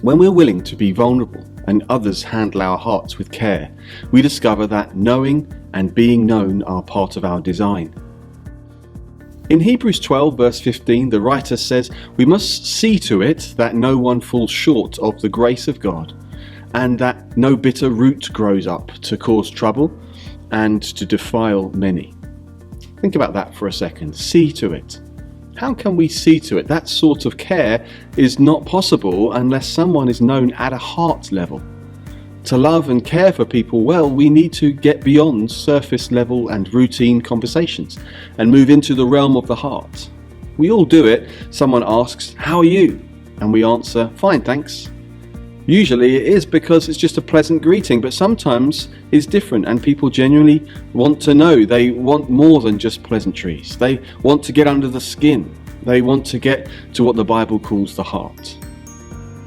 When we're willing to be vulnerable and others handle our hearts with care, we discover that knowing and being known are part of our design. In Hebrews 12 verse 15, the writer says, "We must see to it that no one falls short of the grace of God, and that no bitter root grows up to cause trouble and to defile many." Think about that for a second. See to it. How can we see to it? That sort of care is not possible unless someone is known at a heart level. To love and care for people well, we need to get beyond surface level and routine conversations and move into the realm of the heart. We all do it. Someone asks, "How are you?" And we answer, "Fine, thanks." Usually it is because it's just a pleasant greeting, but sometimes it's different and people genuinely want to know. They want more than just pleasantries. They want to get under the skin. They want to get to what the Bible calls the heart.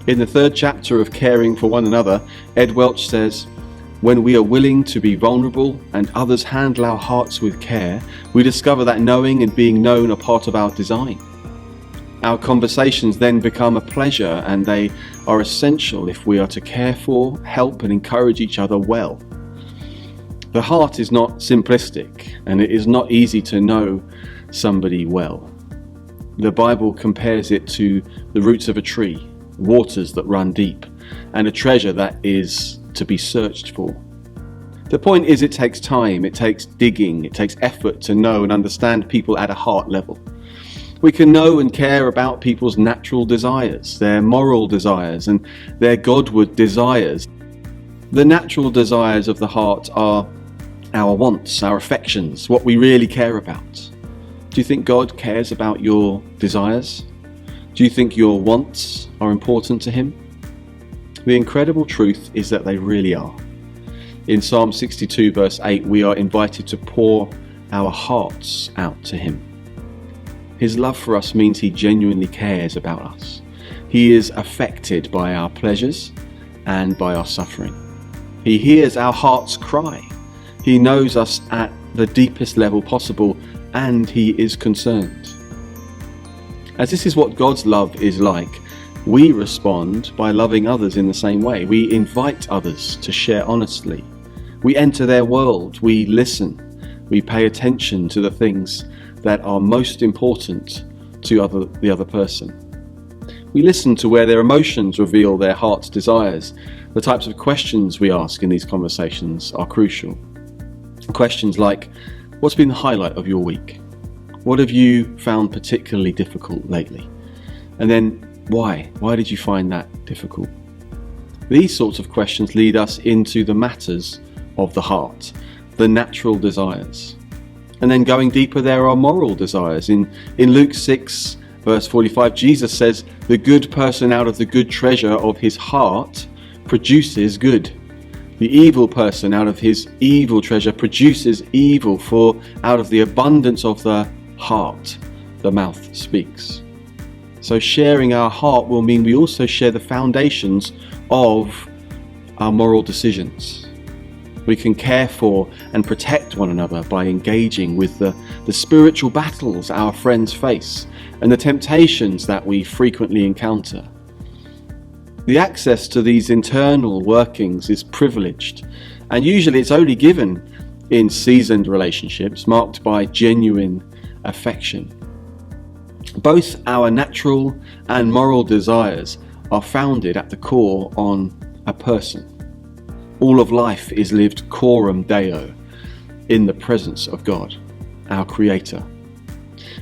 In the 3rd chapter of Caring for One Another, Ed Welch says, "When we are willing to be vulnerable and others handle our hearts with care, we discover that knowing and being known are part of our design. Our conversations then become a pleasure, and they are essential if we are to care for, help and encourage each other well." The heart is not simplistic, and it is not easy to know somebody well. The Bible compares it to the roots of a tree, waters that run deep, and a treasure that is to be searched for. The point is, it takes time, it takes digging, it takes effort to know and understand people at a heart level. We can know and care about people's natural desires, their moral desires, and their Godward desires. The natural desires of the heart are our wants, our affections, what we really care about. Do you think God cares about your desires? Do you think your wants are important to Him? The incredible truth is that they really are. In Psalm 62 verse 8, we are invited to pour our hearts out to Him. His love for us means He genuinely cares about us. He is affected by our pleasures and by our suffering. He hears our heart's cry. He knows us at the deepest level possible, and He is concerned. As this is what God's love is like, we respond by loving others in the same way. We invite others to share honestly. We enter their world. We listen. We pay attention to the things that are most important to the other person. We listen to where their emotions reveal their heart's desires. The types of questions we ask in these conversations are crucial. Questions like, what's been the highlight of your week? What have you found particularly difficult lately? And then, why? Why did you find that difficult? These sorts of questions lead us into the matters of the heart, the natural desires. And then going deeper, there are moral desires. In Luke 6, verse 45, Jesus says, "The good person out of the good treasure of his heart produces good. The evil person out of his evil treasure produces evil, for out of the abundance of the heart, the mouth speaks." So sharing our heart will mean we also share the foundations of our moral decisions. We can care for and protect one another by engaging with the spiritual battles our friends face and the temptations that we frequently encounter. The access to these internal workings is privileged, and usually it's only given in seasoned relationships marked by genuine affection. Both our natural and moral desires are founded at the core on a person. All of life is lived coram Deo, in the presence of God, our Creator.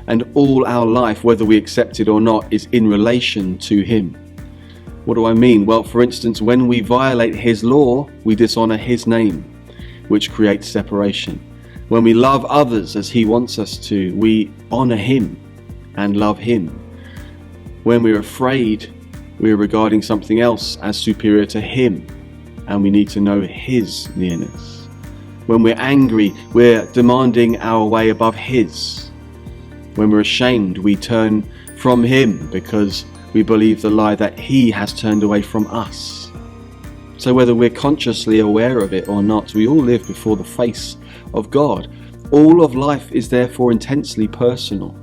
And all our life, whether we accept it or not, is in relation to Him. What do I mean? Well, for instance, when we violate His law, we dishonor His name, which creates separation. When we love others as He wants us to, we honor Him and love Him. When we're afraid, we're regarding something else as superior to Him, and we need to know His nearness. When we're angry, we're demanding our way above His. When we're ashamed, we turn from Him because we believe the lie that He has turned away from us. So whether we're consciously aware of it or not, we all live before the face of God. All of life is therefore intensely personal.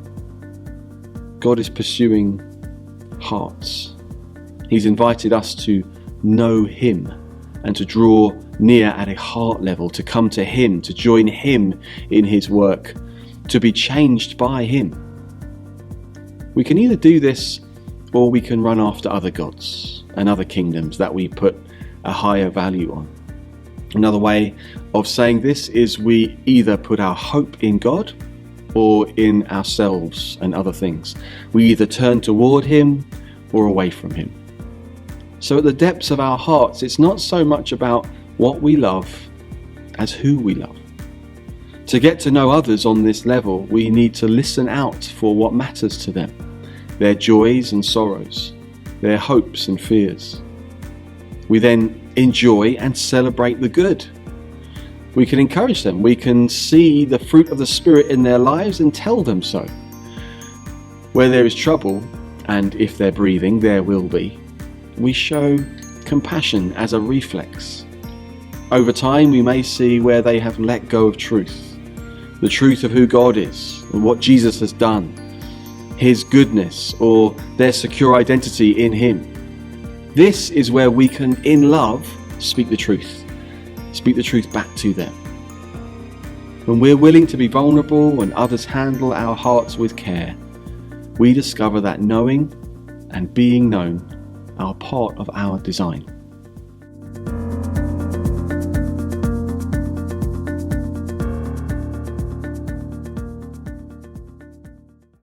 God is pursuing hearts. He's invited us to know him and to draw near at a heart level, to come to him, to join him in his work, to be changed by him. We can either do this or we can run after other gods and other kingdoms that we put a higher value on. Another way of saying this is we either put our hope in God or in ourselves and other things. We either turn toward him or away from him. So at the depths of our hearts, it's not so much about what we love as who we love. To get to know others on this level, we need to listen out for what matters to them, their joys and sorrows, their hopes and fears. We then enjoy and celebrate the good. We can encourage them. We can see the fruit of the Spirit in their lives and tell them so. Where there is trouble, and if they're breathing, there will be, we show compassion as a reflex. Over time, we may see where they have let go of truth, the truth of who God is and what Jesus has done, his goodness, or their secure identity in him. This is where we can, in love, speak the truth back to them. When we're willing to be vulnerable and others handle our hearts with care, we discover that knowing and being known are part of our design.